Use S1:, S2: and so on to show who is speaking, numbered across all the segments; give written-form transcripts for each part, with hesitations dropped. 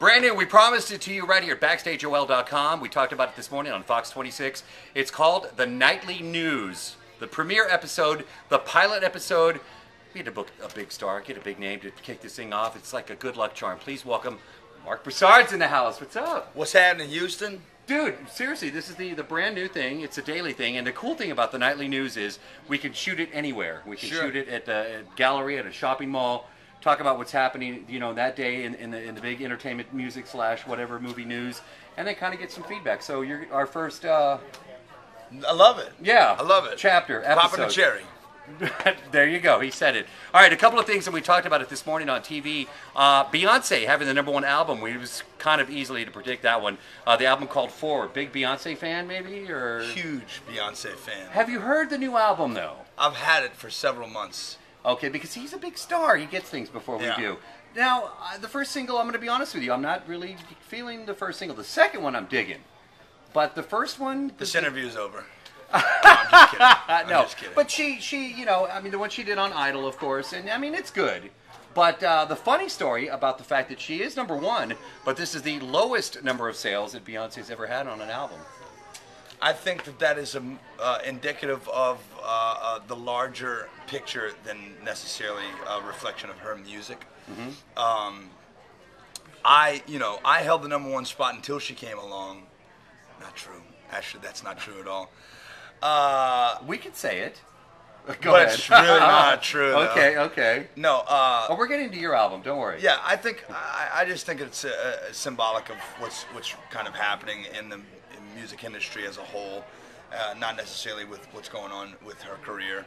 S1: Brand new. We promised it to you right here at BackstageOL.com. We talked about it this morning on Fox 26. It's called The Nightly News. The premiere episode, the pilot episode. We had to book a big star, get a big name to kick this thing off. It's like a good luck charm. Please welcome Marc Broussard's in the house. What's up?
S2: What's happening, Houston?
S1: Dude, seriously, this is the brand new thing. It's a daily thing. And the cool thing about The Nightly News is we can shoot it anywhere. We can shoot it at a gallery, at a shopping mall. Talk about what's happening, you know, that day in the big entertainment, music / whatever movie news, and then kind of get some feedback. So you're our first. I
S2: love it.
S1: Yeah,
S2: I love it.
S1: Chapter episode.
S2: Popping a cherry.
S1: There you go. He said it. All right, a couple of things, and we talked about it this morning on TV. Beyonce having the #1 album. It was kind of easily to predict that one. The album called Forward. Big Beyonce fan, maybe, or
S2: huge Beyonce fan.
S1: Have you heard the new album though?
S2: I've had it for several months.
S1: Okay, because he's a big star. He gets things before we do. Now, the first single, I'm going to be honest with you, I'm not really feeling the first single. The second one I'm digging. But the first one...
S2: This interview's over. No, I'm just kidding. I'm just kidding.
S1: But she, you know, I mean, the one she did on Idol, of course, and I mean, it's good. But the funny story about the fact that she is #1, but this is the lowest number of sales that Beyonce's ever had on an album.
S2: I think that is indicative of the larger picture than necessarily a reflection of her music. Mm-hmm. I held the #1 spot until she came along. Not true. Actually, that's not true at all.
S1: We could say it.
S2: Go ahead. It's really not true.
S1: Okay, okay.
S2: No.
S1: Oh, we're getting to your album. Don't worry.
S2: Yeah, I just think it's symbolic of what's kind of happening in the music industry as a whole, not necessarily with what's going on with her career.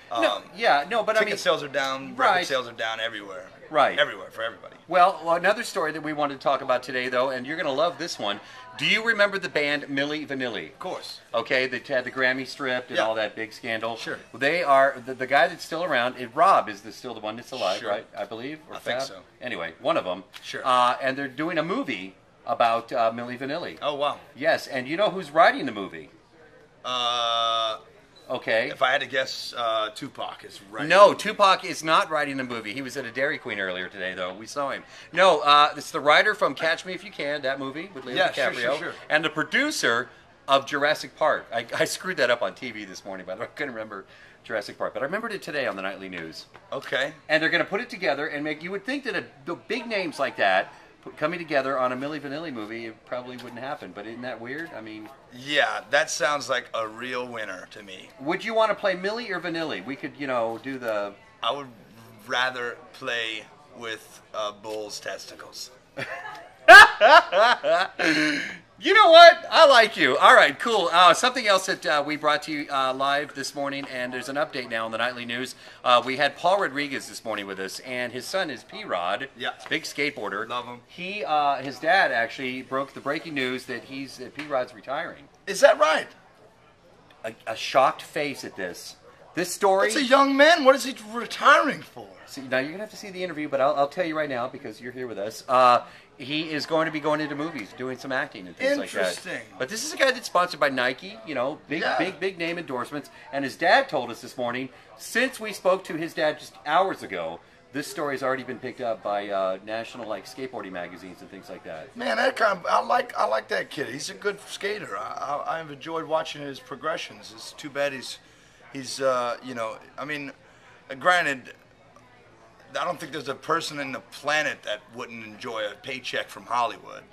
S1: But
S2: ticket sales are down, record sales are down everywhere.
S1: Right.
S2: Everywhere, for everybody.
S1: Well, another story that we wanted to talk about today, though, and you're going to love this one. Do you remember the band Milli Vanilli? Of
S2: course.
S1: Okay, they had the Grammy stripped and all that big scandal.
S2: Sure.
S1: They are, the guy that's still around, Rob is still the one that's alive,
S2: sure.
S1: right? I believe? Or
S2: I think so.
S1: Anyway, one of them.
S2: Sure.
S1: And they're doing a movie about Milli Vanilli.
S2: Oh, wow.
S1: Yes, and you know who's writing the movie? Okay.
S2: If I had to guess, Tupac is writing.
S1: No, Tupac is not writing the movie. He was at a Dairy Queen earlier today, though. We saw him. No, it's the writer from Catch Me If You Can, that movie with Leo DiCaprio.
S2: Sure.
S1: And the producer of Jurassic Park. I screwed that up on TV this morning, by the way. I couldn't remember Jurassic Park, but I remembered it today on the Nightly News.
S2: Okay.
S1: And they're going to put it together and make... You would think that the big names like that coming together on a Milli Vanilli movie, it probably wouldn't happen. But isn't that weird? I mean... Yeah,
S2: that sounds like a real winner to me.
S1: Would you want to play Milli or Vanilli? We could, you know, do the...
S2: I would rather play with bull's testicles.
S1: You know what? I like you. All right, cool. Something else that we brought to you live this morning, and there's an update now on the Nightly News. We had Paul Rodriguez this morning with us, and his son is P-Rod.
S2: Yeah.
S1: Big skateboarder.
S2: Love him.
S1: His dad actually broke the breaking news that P-Rod's retiring.
S2: Is that right?
S1: A shocked face at this. This story...
S2: It's a young man. What is he retiring for?
S1: See, now, you're going to have to see the interview, but I'll tell you right now, because you're here with us. He is going to be going into movies, doing some acting and things like that.
S2: Interesting.
S1: But this is a guy that's sponsored by Nike, you know, big name endorsements. And his dad told us this morning, since we spoke to his dad just hours ago, this story's already been picked up by national skateboarding magazines and things like that.
S2: Man, I like that kid. He's a good skater. I've enjoyed watching his progressions. It's too bad he's you know, I mean, granted, I don't think there's a person in the planet that wouldn't enjoy a paycheck from Hollywood.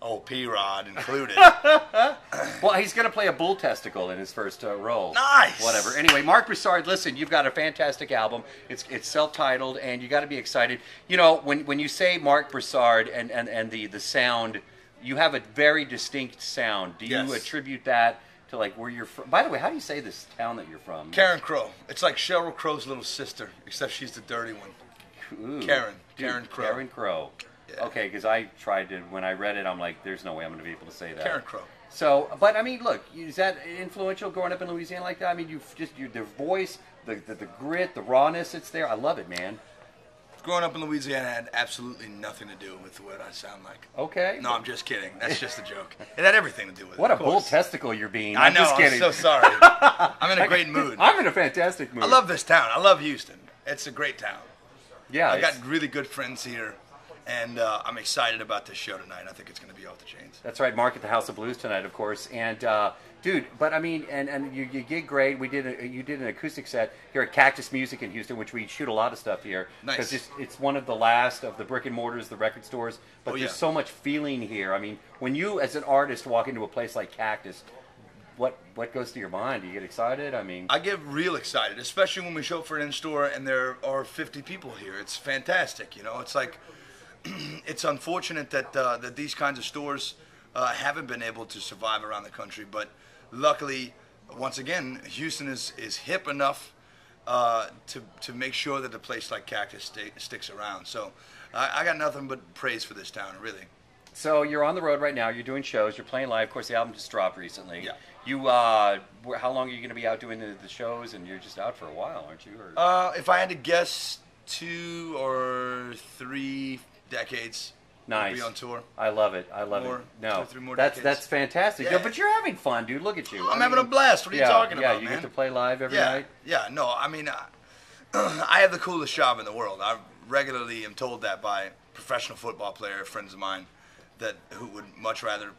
S2: Oh, P-Rod included.
S1: Well, he's going to play a bull testicle in his first role.
S2: Nice!
S1: Whatever. Anyway, Marc Broussard, listen, you've got a fantastic album. It's self-titled, and you got to be excited. You know, when you say Marc Broussard and the sound, you have a very distinct sound. Do you attribute that to like where you're from? By the way, how do you say this town that you're from?
S2: Karen Crow. It's like Sheryl Crow's little sister, except she's the dirty one.
S1: Ooh.
S2: Karen Crow.
S1: Karen Crow. Yeah. Okay, because I tried to, when I read it, I'm like, there's no way I'm going to be able to say that.
S2: Karen Crow.
S1: So, but I mean, look, is that influential growing up in Louisiana like that? I mean, the voice, the grit, the rawness, it's there. I love it, man.
S2: Growing up in Louisiana had absolutely nothing to do with what I sound like.
S1: Okay.
S2: No, I'm just kidding. That's just a joke. It had everything to do with it.
S1: What a bull testicle you're being.
S2: I know,
S1: just kidding.
S2: I'm so sorry. I'm in a great mood.
S1: I'm in a fantastic mood.
S2: I love this town. I love Houston. It's a great town.
S1: Yeah.
S2: I got really good friends here. And I'm excited about this show tonight. I think it's going to be off the chains.
S1: That's right, Mark at the House of Blues tonight, of course. And dude, but I mean, and you gig great. You did an acoustic set here at Cactus Music in Houston, which we shoot a lot of stuff here.
S2: Nice.
S1: Because it's one of the last of the brick and mortars, the record stores. But there's so much feeling here. I mean, when you as an artist walk into a place like Cactus, what goes to your mind? Do you get excited? I mean,
S2: I get real excited, especially when we show up for an in-store and there are 50 people here. It's fantastic, you know. It's like, it's unfortunate that that these kinds of stores haven't been able to survive around the country, but luckily, once again, Houston is hip enough to make sure that a place like Cactus sticks around. So I got nothing but praise for this town, really.
S1: So you're on the road right now. You're doing shows. You're playing live. Of course, the album just dropped recently.
S2: Yeah.
S1: You, how long are you going to be out doing the shows? And you're just out for a while, aren't you? Or...
S2: If I had to guess, 2 or 3 decades.
S1: Nice.
S2: Be on tour.
S1: I love it. I love it. No,
S2: 2 or 3 more
S1: that's
S2: decades.
S1: fantastic.
S2: Yeah.
S1: No, but you're having fun, dude. Look at you.
S2: I'm having a blast. What are you talking about,
S1: man? Yeah, you get to
S2: man?
S1: play live every night.
S2: Yeah, no, I mean, I have the coolest job in the world. I regularly am told that by professional football player friends of mine who would much rather,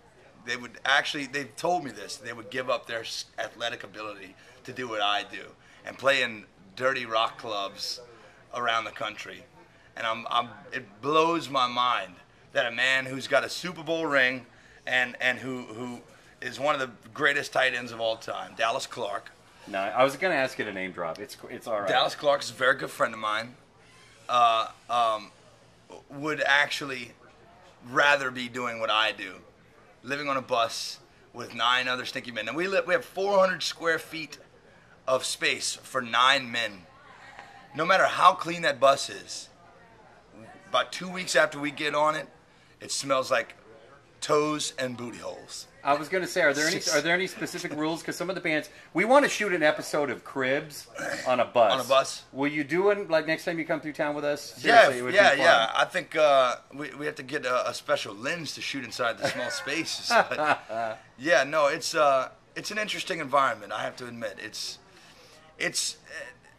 S2: they've told me this, they would give up their athletic ability to do what I do and play in dirty rock clubs around the country. And it blows my mind that a man who's got a Super Bowl ring and who is one of the greatest tight ends of all time, Dallas Clark.
S1: No, I was going to ask you to name drop. It's all right.
S2: Dallas Clark is a very good friend of mine. Would actually rather be doing what I do, living on a bus with 9 other stinky men. And we have 400 square feet of space for 9 men. No matter how clean that bus is, about 2 weeks after we get on it, it smells like toes and booty holes.
S1: I was going to say, are there any specific rules? Because some of the bands, we want to shoot an episode of Cribs on a bus.
S2: On a bus.
S1: Will you do it like next time you come through town with us?
S2: Seriously,
S1: yeah, it would be fun.
S2: I think we have to get a special lens to shoot inside the small spaces. But yeah, no, it's an interesting environment. I have to admit, it's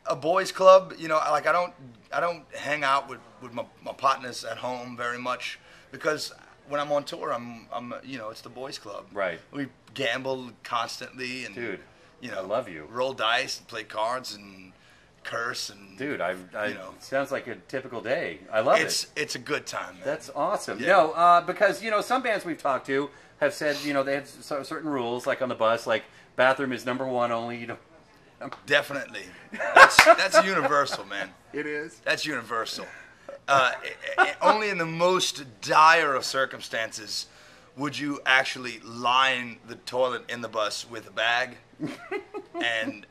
S2: a boys' club. You know, like I don't hang out with my partners at home very much because when I'm on tour, I'm you know, it's the boys' club.
S1: Right.
S2: We gamble constantly and
S1: dude,
S2: you know,
S1: I love you.
S2: Roll dice and play cards and curse and
S1: dude,
S2: you know,
S1: sounds like a typical day. I love it.
S2: It's a good time, man.
S1: That's awesome.
S2: Yeah.
S1: No, because you know some bands we've talked to have said you know they have certain rules like on the bus, like bathroom is #1 only. You know.
S2: Definitely. That's universal, man.
S1: It is.
S2: That's universal. Only in the most dire of circumstances would you actually line the toilet in the bus with a bag and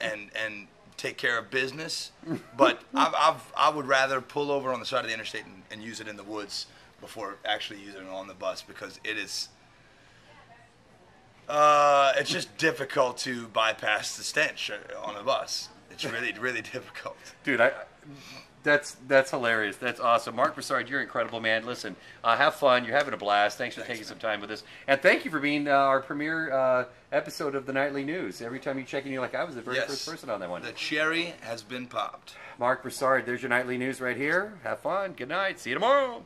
S2: take care of business. But I would rather pull over on the side of the interstate and use it in the woods before actually using it on the bus because it is. It's just difficult to bypass the stench on a bus. It's really difficult.
S1: Dude, that's hilarious. That's awesome. Marc Broussard, you're incredible, man. Listen, have fun. You're having a blast. Thanks for taking some time with us. And thank you for being our premiere episode of the Nightly News. Every time you check in, you're like, I was the very first person on that one.
S2: The cherry has been popped.
S1: Marc Broussard, there's your Nightly News right here. Have fun. Good night. See you tomorrow.